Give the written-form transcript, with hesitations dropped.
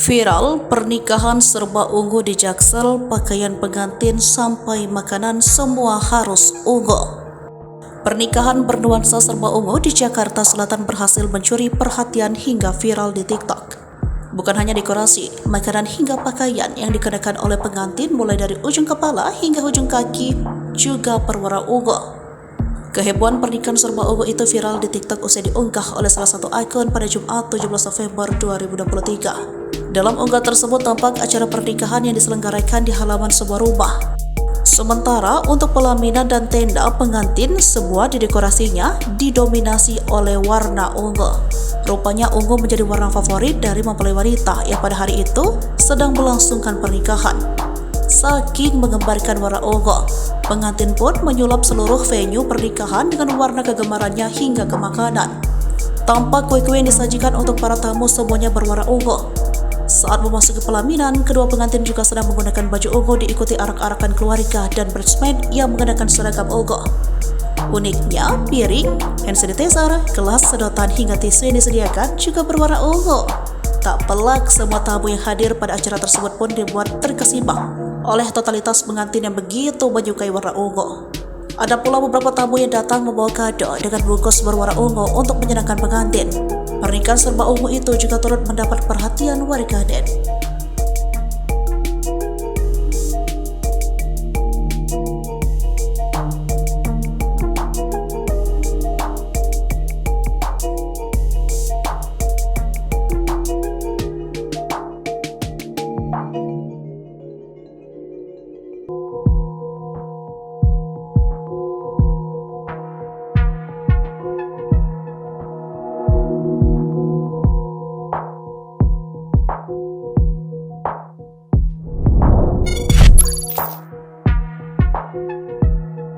Viral pernikahan serba ungu di Jaksel, pakaian pengantin sampai makanan semua harus ungu. Pernikahan bernuansa serba ungu di Jakarta Selatan berhasil mencuri perhatian hingga viral di TikTok. Bukan hanya dekorasi, makanan hingga pakaian yang dikenakan oleh pengantin mulai dari ujung kepala hingga ujung kaki juga berwarna ungu. Kehebohan pernikahan serba ungu itu viral di TikTok usai diunggah oleh salah satu akun pada Jumat 17 November 2023. Dalam unggahan tersebut tampak acara pernikahan yang diselenggarakan di halaman sebuah rumah. Sementara untuk pelaminan dan tenda pengantin, semua didekorasinya didominasi oleh warna ungu. Rupanya ungu menjadi warna favorit dari mempelai wanita yang pada hari itu sedang melangsungkan pernikahan. Saking menggembarkan warna ungu, pengantin pun menyulap seluruh venue pernikahan dengan warna kegemarannya hingga ke makanan. Tampak kue-kue yang disajikan untuk para tamu semuanya berwarna ungu. Saat memasuki pelaminan, kedua pengantin juga sedang menggunakan baju ungu diikuti arak-arakan keluarga dan bridesmaid yang mengenakan seragam ungu. Uniknya, piring, hand sanitizer, gelas, sedotan hingga tisu yang disediakan juga berwarna ungu. Tak pelak, semua tamu yang hadir pada acara tersebut pun dibuat terkesima oleh totalitas pengantin yang begitu menyukai warna ungu. Ada pula beberapa tamu yang datang membawa kado dengan bungkus berwarna ungu untuk menyenangkan pengantin. Pernikahan serba ungu itu juga turut mendapat perhatian warganet.